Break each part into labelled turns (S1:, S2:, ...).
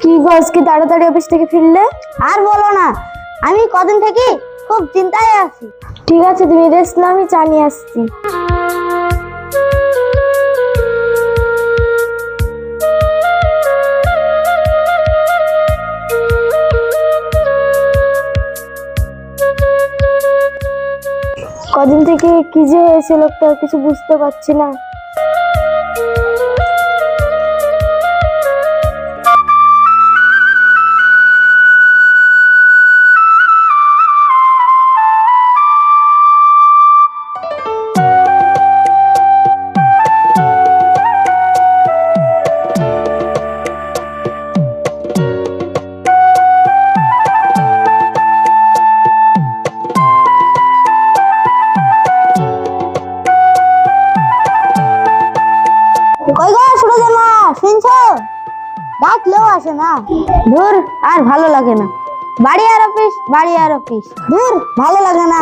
S1: কি গো, আজকে তাড়াতাড়ি অফিস থেকে ফিরলে?
S2: আর বলো না, আমি কদিন থেকে খুব চিন্তায় আছি।
S1: ঠিক আছে, তুমি রেস্ট নাও, আমি চা নিয়ে আসছি। কদিন থেকে কি যে হয়েছে লোকটা, কিছু বুঝতে পারছি না।
S2: কই গো সুরজের মা, শুনছো? ডাকলেও আসে না। ধুর, আর ভালো লাগে না। বাড়ি আর অফিস, বাড়ি আর অফিস, ধুর ভালো লাগে না।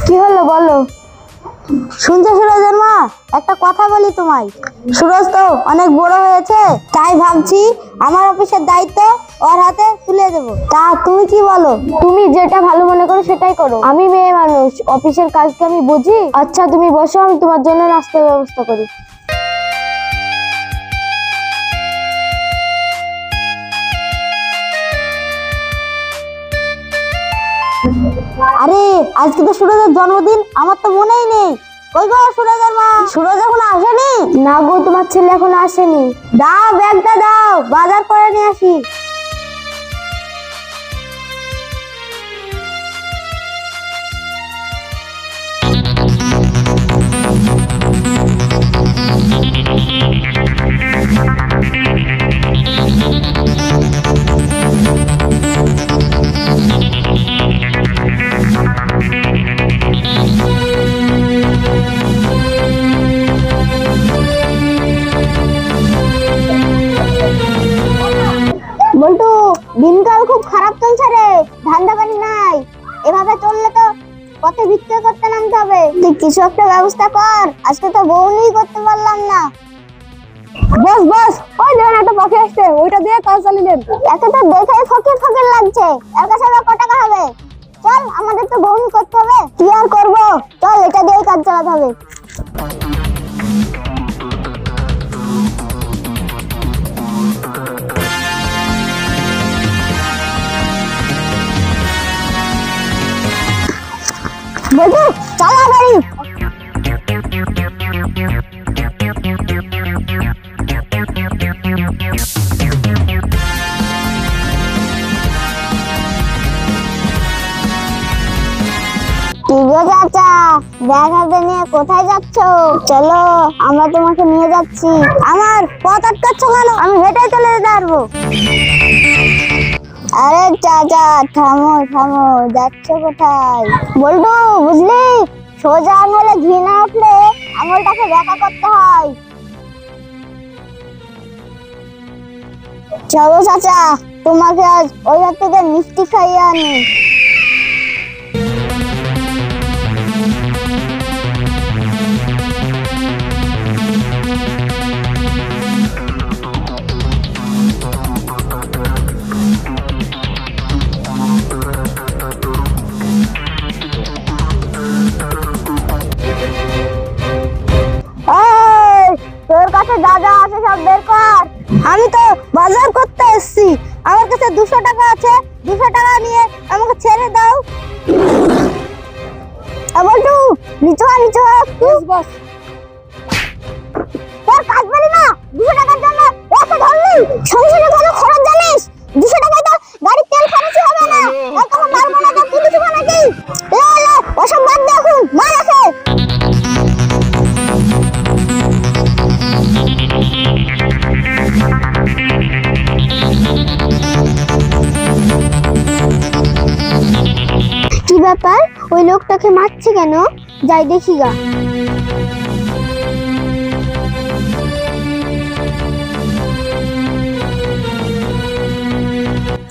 S1: কি হলো বলো?
S2: শুনছো সুরজের মা, একটা কথা বলি তোমায়। সুরজ তো অনেক বড় হয়েছে, তাই ভাবছি আমার অফিসের দায়িত্ব ওর হাতে তুলে দেবো। তা তুমি কি বলো?
S1: তুমি যেটা ভালো মনে করো সেটাই করো। আমি মেয়ে মানুষ, অফিসের কাজকে আমি বুঝি। আচ্ছা তুমি বসো, আমি তোমার জন্য নাস্তার ব্যবস্থা করি।
S2: আরে আজকে তো সুরজের জন্মদিন, আমার তো মনেই নেই। কই গো সুরজের মা, সুরজ এখনো আসেনি?
S1: না গো, তোমার ছেলে এখনো আসেনি।
S2: দাও ব্যাগটা দাও, বাজার করে নিয়ে আসি। বল্টু, দিনকাল খুব খারাপ চলছে রে, ধান্দা পানি নাই। এভাবে চললে তো পথে ভিক্ষা করতে নামতে হবে। তুই কিছু একটা ব্যবস্থা কর, আজকে তো বউনি করতে পারলাম না।
S1: বস বস, ওই দেখেন একটা পাখি আসছে, ওইটা দিয়ে কাজ চালিলেন।
S2: একে তো দেখে ফকির ফকির লাগছে, এর কাছে আবার কত টাকা হবে? চল, আমাদের তো বউনি করতে হবে। কি আর করবো, চল এটা দিয়ে কাজ চালাতে হবে। বলবো চালা গাড়ি। কি গো চাচা, ব্যাগ হাতে নিয়ে কোথায় যাচ্ছ? চলো, আমরা তোমাকে নিয়ে যাচ্ছি। আমার পথ আটকাচ্ছ কেন? আমি হেঁটে চলে যেতে পারবো। আরে চাচা থামো থামো, যাচ্ছ কোথায়? বলবো বুঝলি, সোজা আঙুলে ঘি না উঠলে আঙুলটাকে দেখা করতে হয়। চলো চাচা, তোমাকে আজ ওই হাত থেকে মিষ্টি খাইয়ে আনি। তোর কাছে যা যা আছে সব বের কর। আমি তো বাজার করতে এসেছি, আমার কাছে 200 টাকা আছে, 200 টাকা নিয়ে আমাকে ছেড়ে দাও। বলটু, নিচু বস। তোর কাজ বলি না, 200 টাকার জন্য এত ধরলি? সংসারে কোনো খরচ জানিস? 200 টাকায় তো গাড়ির তেল খরচই হবে না। আর তখন মারবো না তো পুলিশ হবে নাকি? ওসব বাদ দে, এখন মার আছে। কি ব্যাপার, ওই লোকটাকে মারছে কেন? যাই দেখি গা।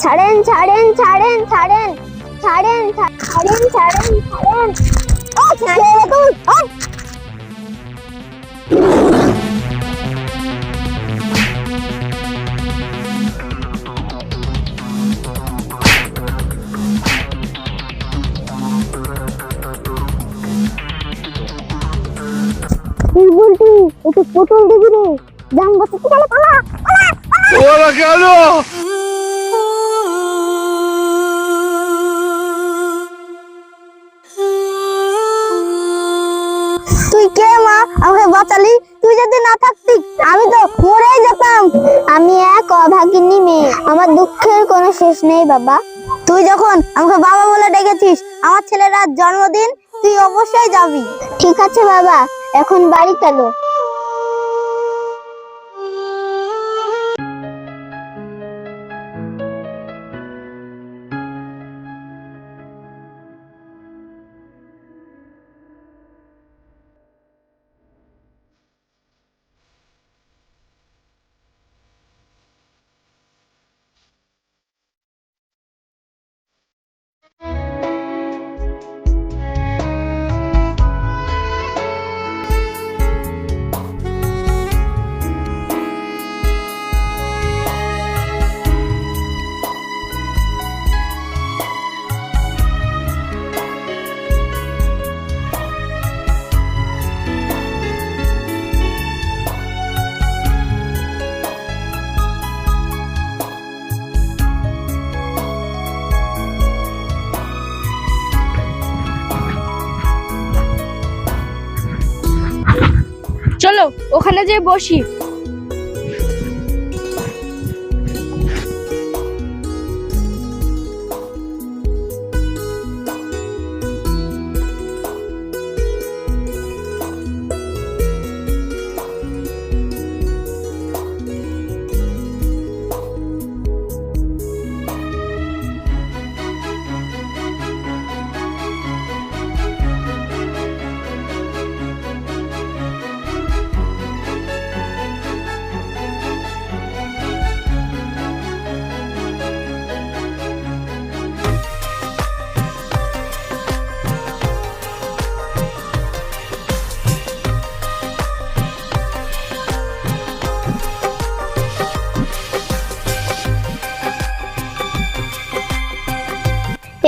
S2: ছাড়েন ছাড়েন ছাড়েন ছাড়েন ছাড়েন ছাড়েন ছাড়েন ছাড়েন ও ছেড়ে তুই বলটি একটু পটল দিবি রে দাম বসে গেলে পালা
S3: ওরা কেন?
S2: তুই কে মা আমাকে বাঁচালি? তুই যদি না থাকতি আমি তো মরেই যেতাম। আমি এক অভাগিনী মেয়ে, আমার দুঃখের কোনো শেষ নেই বাবা। তুই যখন আমাকে বাবা বলে ডেকেছিস, আমার ছেলের আজ জন্মদিন, তুই অবশ্যই যাবি। ঠিক আছে বাবা, এখন বাড়ি চলো।
S1: চলো ওখানে যেয়ে বসি।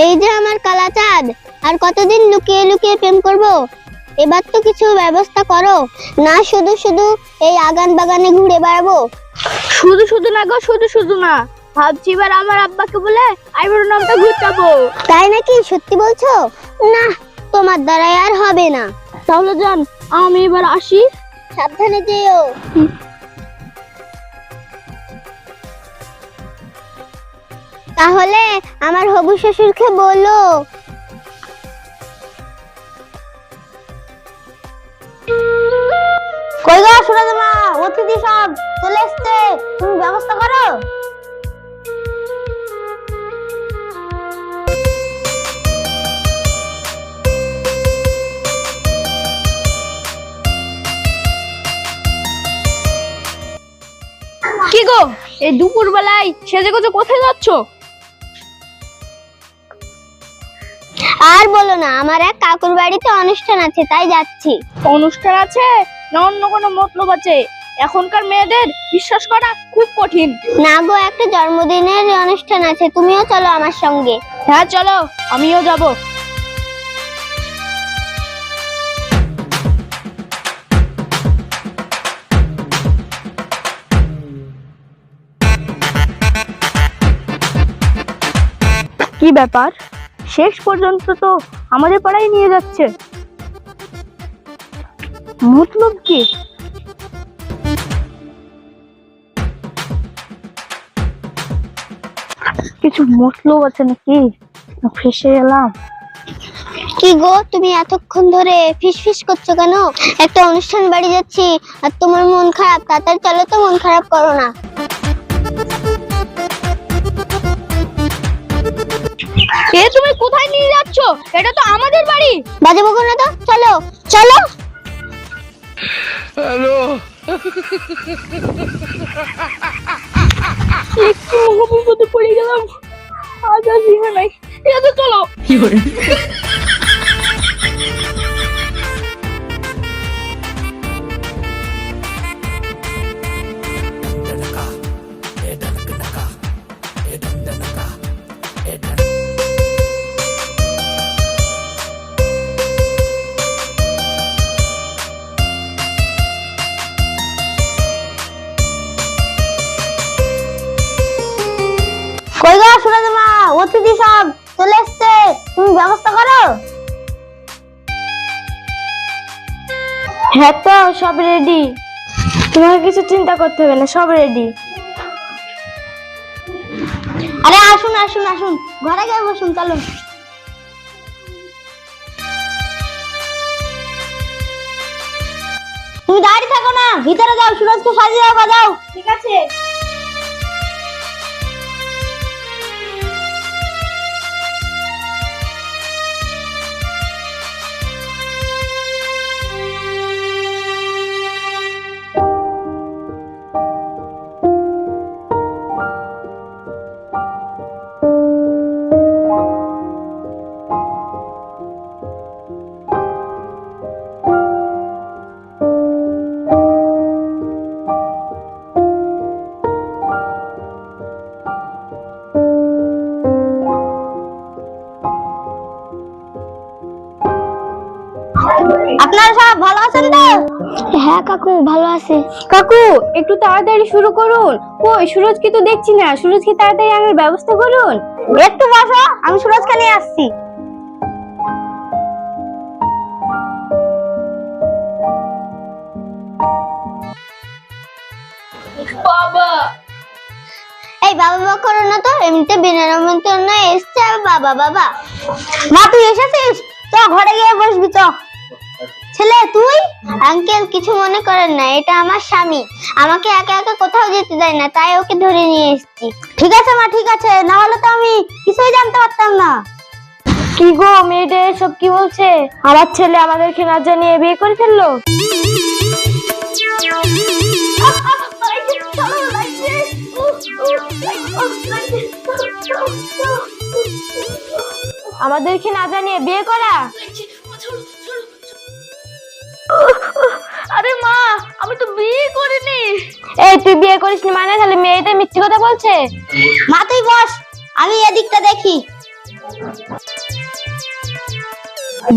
S2: এই যে আমার কালাচাঁদ, আর কতদিন লুকিয়ে লুকিয়ে প্রেম করব? এবার তো কিছু ব্যবস্থা করো না, শুধু শুধু এই আগান বাগানে ঘুরে বেড়াবো।
S1: শুধু শুধু না গো, শুধু শুধু না, ভাবছি এবার আমার আব্বাকে বলে আইবুড়ো নামটা ঘুরতাবো।
S2: তাই নাকি? সত্যি বলছো? না, তোমার দ্বারাই আর হবে না।
S1: তাহলে যান, আমি এবার আসি।
S2: সাবধানে যেও। তাহলে আমার হবু শ্বশুরকে বলো। কই গো সুরজ মা, অতিথি সব চলে এসছে, তুমি ব্যবস্থা করো।
S1: কি গো, এই দুপুর বেলায় সেজে গুজে কোথায় যাচ্ছ?
S2: আর বলো না, আমার এক কাকুর বাড়িতে অনুষ্ঠান আছে, তাই যাচ্ছি।
S1: অনুষ্ঠান আছে না অন্য কোনো মতলব আছে? এখনকার মেয়েদের বিশ্বাস করা খুব কঠিন।
S2: না গো, একটা জন্মদিনের অনুষ্ঠান আছে, তুমিও চলো আমার সঙ্গে।
S1: হ্যাঁ চলো, আমিও যাব। কি ব্যাপার, শেষ পর্যন্ত তো আমাদের পাড়ায় নিয়ে যাচ্ছে, মতলব কি? কিছু মতলব আছে নাকি? ফেসে এলাম।
S2: কি গো, তুমি এতক্ষণ ধরে ফিসফিস করছো কেন? একটা অনুষ্ঠান বাড়ি যাচ্ছি আর তোমার মন খারাপ, তাড়াতাড়ি চলো তো, মন খারাপ করো না।
S1: এ তুমি কোথায় নিয়ে যাচ্ছ? এটা তো আমাদের বাড়ি।
S2: বাজে বকো না তো, চলো চলো।
S3: হ্যালো,
S1: একটু মহাবিপদে পড়ে গেলাম। আজ আর বিয়ে নাই, ঠিক আছে চলো।
S2: কই গো সুরজ মা, অতিথি সব চলে এসছে, তুমি ব্যবস্থা করো।
S1: হ্যাঁ তো সব রেডি, তোমাকে কিছু চিন্তা করতে হবে না, সব রেডি।
S2: আরে আসুন আসুন আসুন, ঘরে গিয়ে বসুন, চলো। তুমি দাঁড়িয়ে থাকো না, ভিতরে যাও, সুরজকে সাজিয়ে রাখো, যাও।
S1: ঠিক আছে।
S2: আপনারা সব ভালো আছেন তো? হ্যাঁ কাকু, ভালো আছি।
S1: কাকু একটু তাড়াতাড়ি শুরু করুন। কই সুরজকে তো দেখছি না, সুরজকে তাড়াতাড়ি আনার ব্যবস্থা করুন।
S2: একটু বসো, আমি সুরজকে নিয়ে আসছি।
S1: বাবা,
S2: এই বাবা বাবা করো না তো, এমনিতে বিনা নিমন্ত্রণে এসছে, আর বাবা বাবা। মা তুই এসেছিস, চ ঘরে গিয়ে বসবি, চ। ছেলে তুই? আঙ্কেল কিছু মনে করেন না, এটা আমার স্বামী, আমাকে একা একা কোথাও যেতে দেয় না, তাই ওকে ধরে নিয়ে এসেছি। ঠিক আছে মা, ঠিক আছে, না হলে তো আমি কিছুই জানতে পারতাম না।
S1: কি গো মেয়েটা সব কি বলছে? আমার ছেলে আমাদেরকে না জানিয়ে বিয়ে করে ফেললো। আমাদেরকে না জানিয়ে বিয়ে করা? আরে মা, আমি তো বিয়ে করিনি। এই তুই বিয়ে করিসনি মানে তাহলে মেয়েটা মিথ্যে কথা বলছে?
S2: মা তুই বস, আমি এদিকটা দেখি।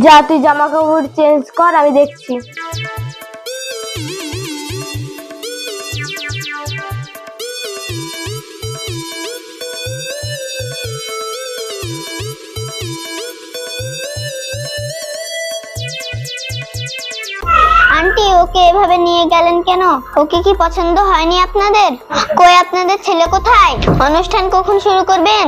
S1: যা তুই জামা কাপড় চেঞ্জ কর, আমি দেখছি।
S2: আন্টি ওকে এভাবে নিয়ে গেলেন কেন? ওকে কি পছন্দ হয়নি আপনাদের? কই আপনাদের ছেলে কোথায়? অনুষ্ঠান কখন শুরু করবেন?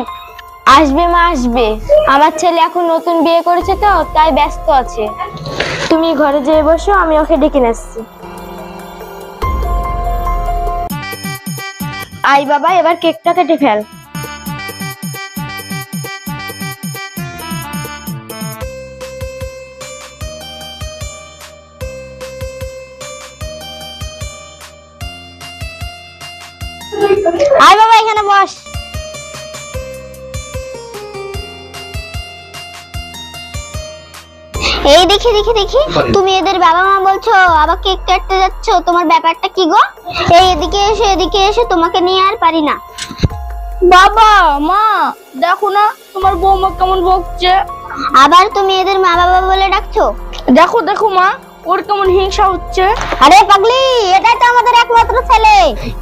S1: আসবে মা, আসবে। আমার ছেলে এখন নতুন বিয়ে করেছে তো, তাই ব্যস্ত আছে। তুমি ঘরে যেয়ে বসো, আমি ওকে ডেকে নিচ্ছি। আই বাবা, এবার কেকটা কেটে ফেল।
S2: আয় বাবা, এখানে বস। এই দেখি দেখি দেখি, তুমি এদের বাবা মা বলছো, আবার কেক কাটতে যাচ্ছ, তোমার ব্যাপারটা কি গো? এই এদিকে এসে, এদিকে এসে, তোমাকে নিয়ে আর পারি না।
S1: বাবা মা দেখো না তোমার বৌমা কেমন বকছে।
S2: আবার তুমি এদের মা বাবা বলে ডাকছো?
S1: দেখো দেখো মা, ওর কেমন হিংসা হচ্ছে।
S2: আরে পাগলি, এটাই তো আমাদের একমাত্র ছেলে।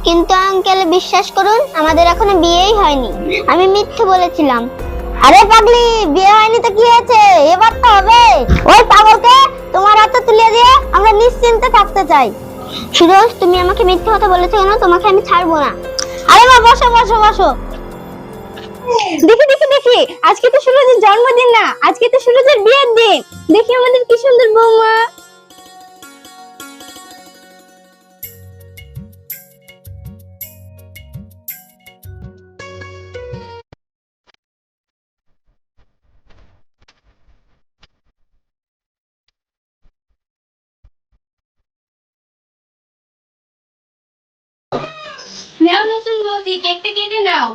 S2: কিন্তু আঙ্কেল বিশ্বাস করুন, আমাদের এখনো বিয়েই হয়নি, আমি মিথ্যে বলেছিলাম। আরে পাগলি, বিয়ে হয়নি তো কি হয়েছে, এবার তো হবে। ওই পাগলকে তোমার হাতে তুলে দিয়ে আমরা নিশ্চিন্তে থাকতে চাই। সুরজ, তুমি আমাকে মিথ্যে কথা বলেছো কেন? তোমাকে আমি ছাড়বো না। আরে মা, বসো বসো বসো।
S1: দেখি দেখি দেখি, আজকে তো সুরজের জন্মদিন না, আজকে তো সুরজের বিয়ের দিন। দেখি আমাদের কি সুন্দর বৌমা। নাও নতুন বৌদি, কেকটা কেটে নাও।